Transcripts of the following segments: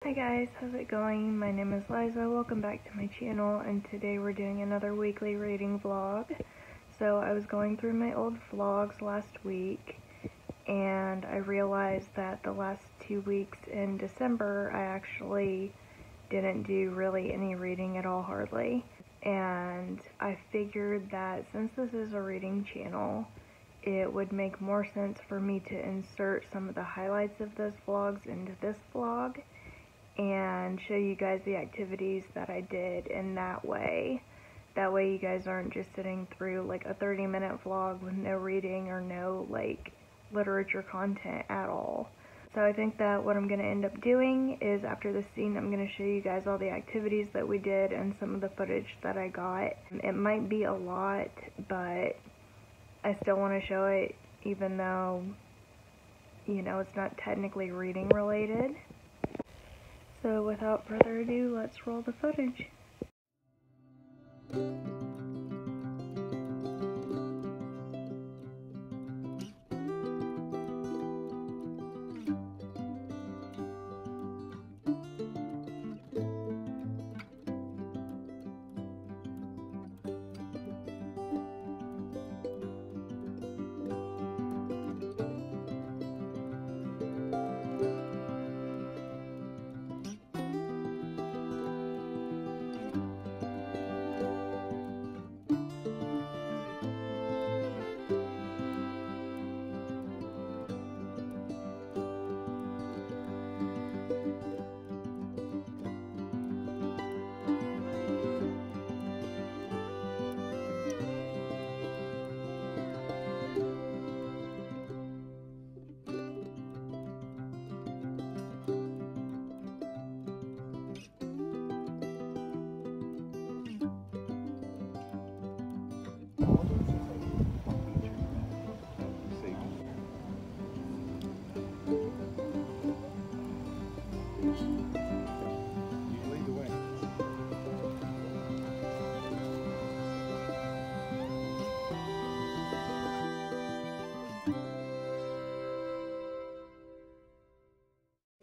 Hi guys, how's it going? My name is Liza, welcome back to my channel, and today we're doing another weekly reading vlog. So I was going through my old vlogs last week, and I realized that the last 2 weeks in December I actually didn't do really any reading at all, hardly. And I figured that since this is a reading channel, it would make more sense for me to insert some of the highlights of those vlogs into this vlog and show you guys the activities that I did in that way. That way you guys aren't just sitting through like a 30-minute vlog with no reading or no like literature content at all. So I think that what I'm going to end up doing is after this scene I'm going to show you guys all the activities that we did and some of the footage that I got. It might be a lot, but I still want to show it even though, you know, it's not technically reading related. So without further ado, let's roll the footage.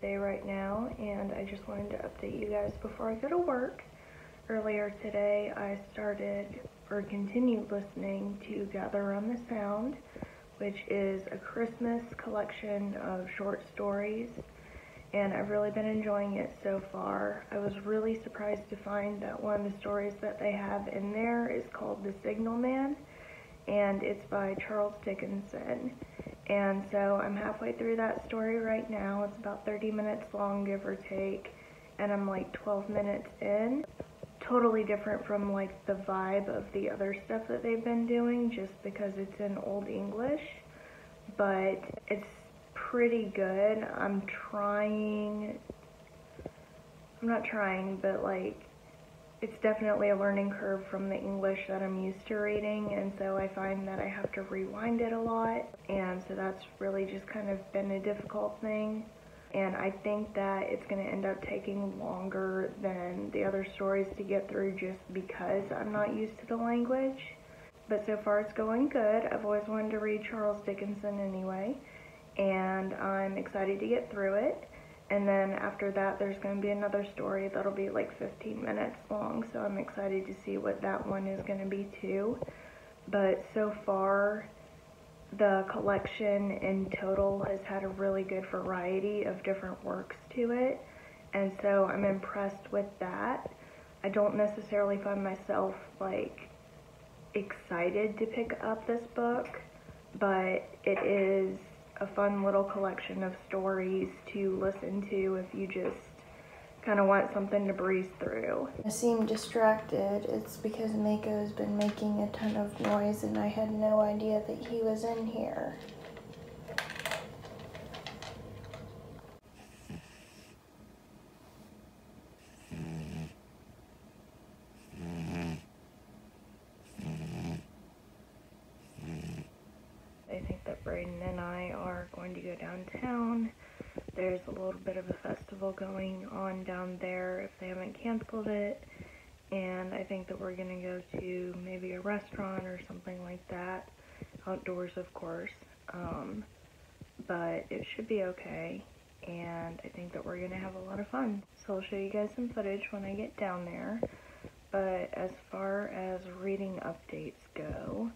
Day right now, and I just wanted to update you guys before I go to work. Earlier today I started or continued listening to Gather Around the Sound, which is a Christmas collection of short stories, and I've really been enjoying it so far. I was really surprised to find that one of the stories that they have in there is called The Signal Man, and it's by Charles Dickinson. And so I'm halfway through that story right now. It's about 30 minutes long, give or take, and I'm like 12 minutes in. Totally different from like the vibe of the other stuff that they've been doing, just because it's in Old English, but it's pretty good. I'm not trying, but like, it's definitely a learning curve from the English that I'm used to reading, and so I find that I have to rewind it a lot, and so that's really just kind of been a difficult thing. And I think that it's going to end up taking longer than the other stories to get through just because I'm not used to the language. But so far it's going good. I've always wanted to read Charles Dickinson anyway, and I'm excited to get through it. And then after that there's going to be another story that'll be like 15 minutes long, so I'm excited to see what that one is going to be too. But so far the collection in total has had a really good variety of different works to it, and so I'm impressed with that. I don't necessarily find myself like excited to pick up this book, but it is a fun little collection of stories to listen to if you just kind of want something to breeze through. I seem distracted. It's because Mako's been making a ton of noise and I had no idea that he was in here. I think that Braden and I are going to go downtown. There's a little bit of a festival going on down there if they haven't canceled it, and I think that we're going to go to maybe a restaurant or something like that, outdoors of course, but it should be okay. and I think that we're gonna have a lot of fun. So I'll show you guys some footage when I get down there. But as far as reading updates go,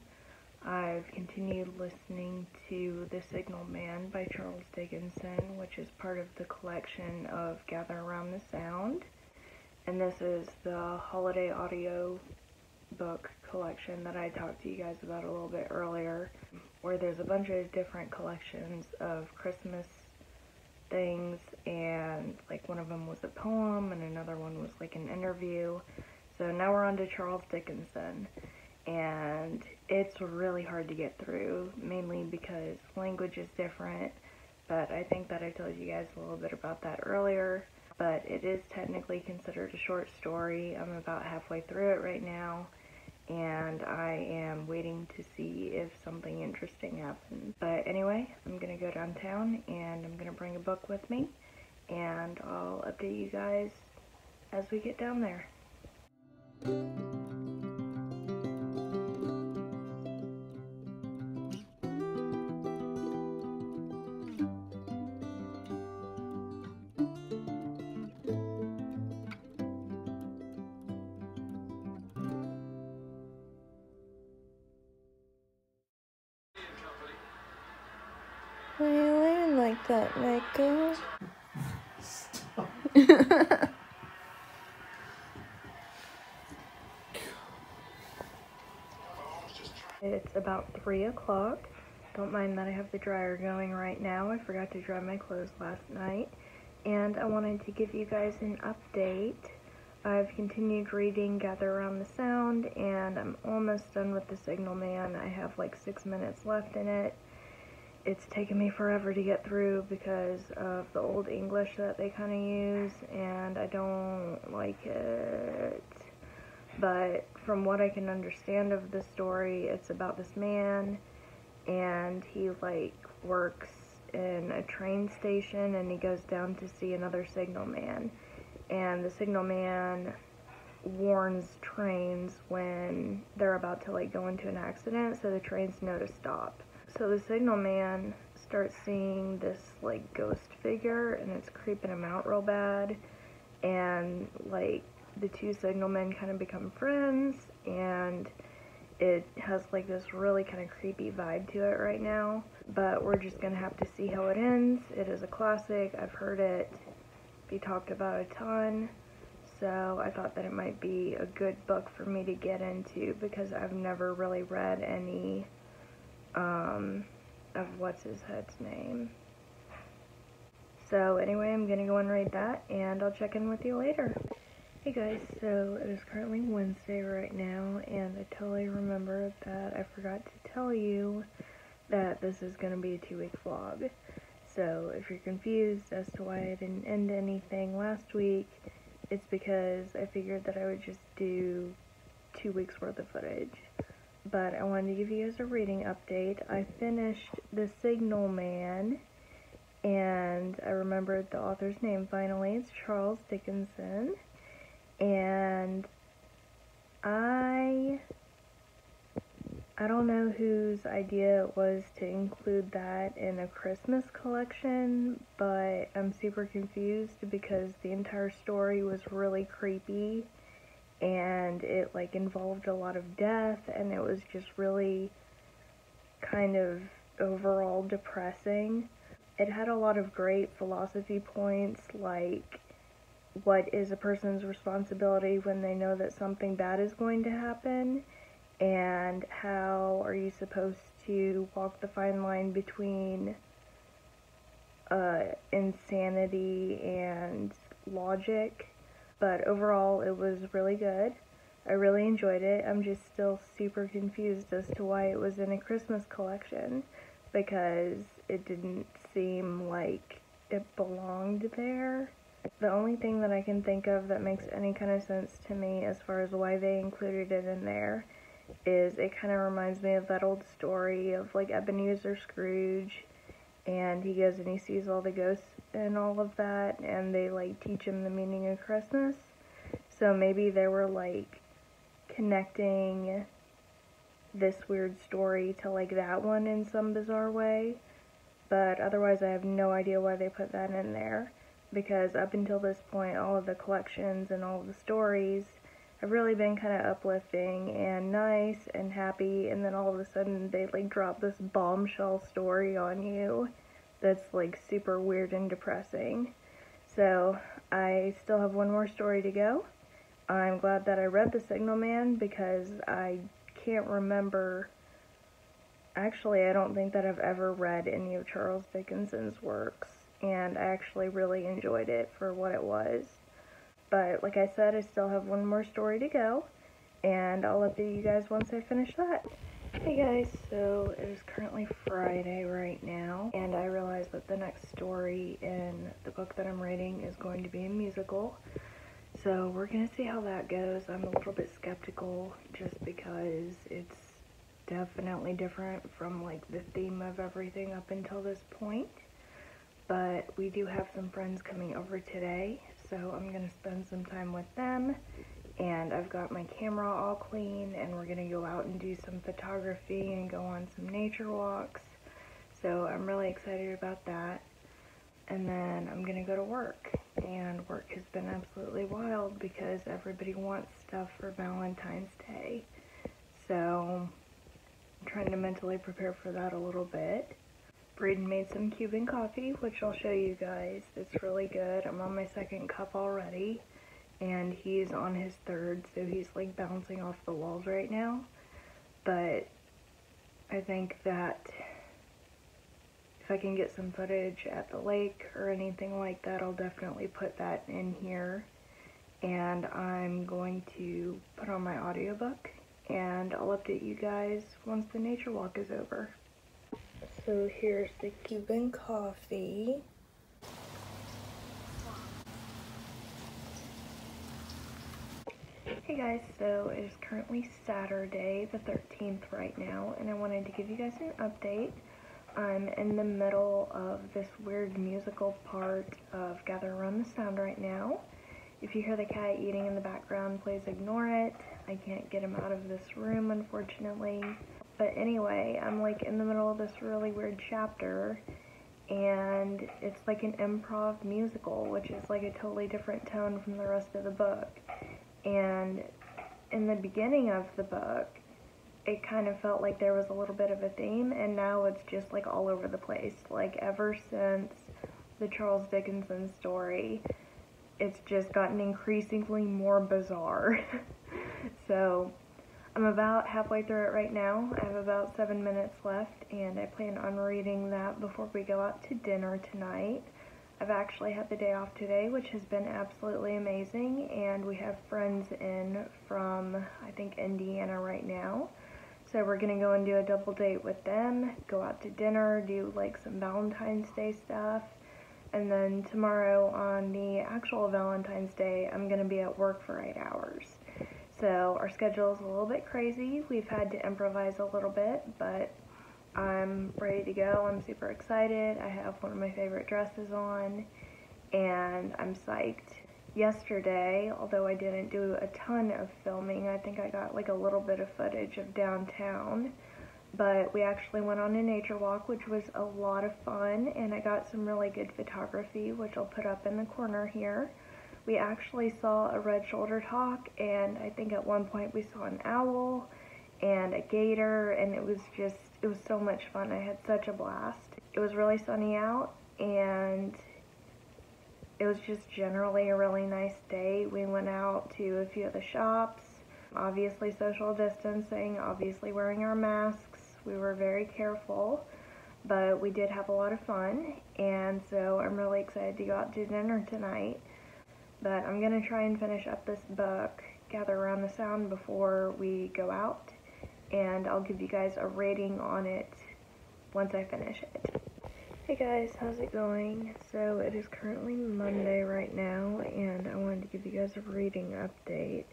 I've continued listening to The Signal Man by Charles Dickinson, which is part of the collection of Gather Around the Sound. And this is the holiday audio book collection that I talked to you guys about a little bit earlier, where there's a bunch of different collections of Christmas things, and like one of them was a poem and another one was like an interview. So now we're on to Charles Dickinson, and it's really hard to get through, mainly because language is different, but I think that I told you guys a little bit about that earlier. But it is technically considered a short story. I'm about halfway through it right now, and I am waiting to see if something interesting happens. But anyway, I'm gonna go downtown and I'm gonna bring a book with me, and I'll update you guys as we get down there. Why are you laying like that, Michael? Stop. It's about 3 o'clock. Don't mind that I have the dryer going right now. I forgot to dry my clothes last night. And I wanted to give you guys an update. I've continued reading Gather Around the Sound, and I'm almost done with The Signal Man. I have like 6 minutes left in it. It's taken me forever to get through because of the old English that they kind of use, and I don't like it. But from what I can understand of the story, it's about this man, and he like works in a train station, and he goes down to see another signal man, and the signal man warns trains when they're about to like go into an accident, so the trains know to stop. So the signal man starts seeing this like ghost figure, and it's creeping him out real bad, and like the two signalmen kind of become friends, and it has like this really kind of creepy vibe to it right now. But we're just gonna have to see how it ends. It is a classic. I've heard it be talked about a ton, so I thought that it might be a good book for me to get into because I've never really read any of what's his head's name. So anyway, I'm gonna go and read that, and I'll check in with you later. Hey guys, so it is currently Wednesday right now, and I totally remembered that I forgot to tell you that this is going to be a 2-week vlog. So if you're confused as to why I didn't end anything last week, it's because I figured that I would just do 2 weeks worth of footage. But I wanted to give you guys a reading update. I finished The Signal Man, and I remembered the author's name finally. It's Charles Dickinson. And I don't know whose idea it was to include that in a Christmas collection, but I'm super confused because the entire story was really creepy, and it like involved a lot of death, and it was just really kind of overall depressing. It had a lot of great philosophy points, like what is a person's responsibility when they know that something bad is going to happen, and how are you supposed to walk the fine line between insanity and logic. But overall, it was really good. I really enjoyed it. I'm just still super confused as to why it was in a Christmas collection, because it didn't seem like it belonged there. The only thing that I can think of that makes any kind of sense to me as far as why they included it in there is it kind of reminds me of that old story of like Ebenezer Scrooge, and he goes and he sees all the ghosts and all of that, and they like teach him the meaning of Christmas. So maybe they were like connecting this weird story to like that one in some bizarre way. but otherwise I have no idea why they put that in there, because up until this point all of the collections and all of the stories have really been kind of uplifting and nice and happy, and then all of a sudden they like drop this bombshell story on you that's like super weird and depressing. So I still have one more story to go. I'm glad that I read The Signal Man, because I can't remember. Actually, I don't think that I've ever read any of Charles Dickens's works, and I actually really enjoyed it for what it was. But like I said, I still have one more story to go, and I'll update you guys once I finish that. Hey guys, so it is currently Friday right now, and I realized that the next story in the book that I'm reading is going to be a musical. So we're gonna see how that goes. I'm a little bit skeptical just because it's definitely different from like the theme of everything up until this point. But we do have some friends coming over today, so I'm gonna spend some time with them. And I've got my camera all clean, and we're gonna go out and do some photography and go on some nature walks. So I'm really excited about that. And then I'm gonna go to work, and work has been absolutely wild because everybody wants stuff for Valentine's Day. So I'm trying to mentally prepare for that a little bit. Braden made some Cuban coffee, which I'll show you guys. It's really good. I'm on my second cup already, and he's on his third, so he's like bouncing off the walls right now. But I think that if I can get some footage at the lake or anything like that, I'll definitely put that in here. And I'm going to put on my audiobook, and I'll update you guys once the nature walk is over. So here's the Cuban coffee. Hey guys, so it is currently Saturday the 13th right now, and I wanted to give you guys an update. I'm in the middle of this weird musical part of Gather Around the Sound right now. If you hear the cat eating in the background, please ignore it. I can't get him out of this room, unfortunately. But anyway, I'm like in the middle of this really weird chapter, and it's like an improv musical, which is like a totally different tone from the rest of the book. And in the beginning of the book, it kind of felt like there was a little bit of a theme, and now it's just like all over the place. Like ever since the Charles Dickens story, it's just gotten increasingly more bizarre. So I'm about halfway through it right now. I have about 7 minutes left, and I plan on reading that before we go out to dinner tonight. I've actually had the day off today, which has been absolutely amazing, and we have friends in from, I think, Indiana right now. So we're gonna go and do a double date with them, go out to dinner, do like some Valentine's Day stuff, and then tomorrow on the actual Valentine's Day, I'm gonna be at work for 8 hours. So our schedule is a little bit crazy. We've had to improvise a little bit, but I'm ready to go. I'm super excited. I have one of my favorite dresses on, and I'm psyched. Yesterday, although I didn't do a ton of filming, I think I got like a little bit of footage of downtown, but we actually went on a nature walk, which was a lot of fun, and I got some really good photography, which I'll put up in the corner here. We actually saw a red-shouldered hawk, and I think at one point we saw an owl and a gator, and it was so much fun. I had such a blast. It was really sunny out, and it was just generally a really nice day. We went out to a few of the shops, obviously social distancing, obviously wearing our masks. We were very careful, but we did have a lot of fun, and so I'm really excited to go out to dinner tonight. But I'm gonna try and finish up this book, Gather Around the Sound, before we go out, and I'll give you guys a rating on it once I finish it. Hey guys, how's it going? So it is currently Monday right now, and I wanted to give you guys a reading update.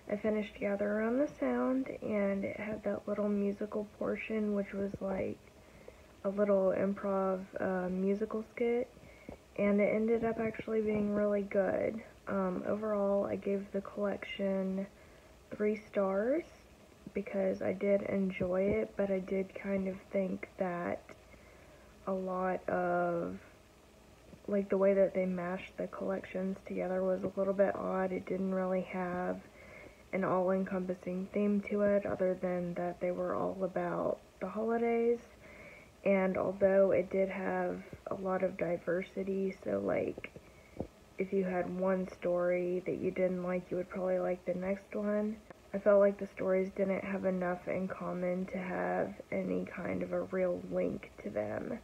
I finished Gather Around the Sound, and it had that little musical portion, which was like a little improv musical skit, and it ended up actually being really good. Overall, I gave the collection 3 stars because I did enjoy it, but I did kind of think that a lot of, like, the way that they mashed the collections together was a little bit odd. It didn't really have an all-encompassing theme to it, other than that they were all about the holidays. And although it did have a lot of diversity, so like if you had one story that you didn't like, you would probably like the next one. I felt like the stories didn't have enough in common to have any kind of a real link to them.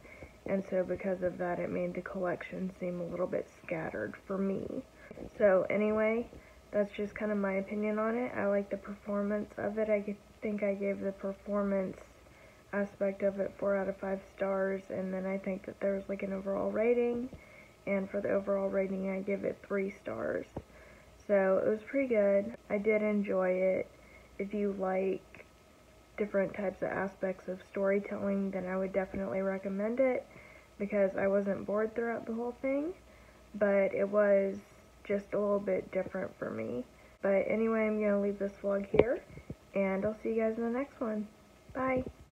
And so because of that, it made the collection seem a little bit scattered for me. So anyway, that's just kind of my opinion on it. I like the performance of it. I think I gave the performance aspect of it 4 out of 5 stars, and then I think that there was like an overall rating, and for the overall rating I give it 3 stars. So it was pretty good. I did enjoy it. If you like different types of aspects of storytelling, then I would definitely recommend it, because I wasn't bored throughout the whole thing, but it was just a little bit different for me. But anyway, I'm going to leave this vlog here, and I'll see you guys in the next one. Bye!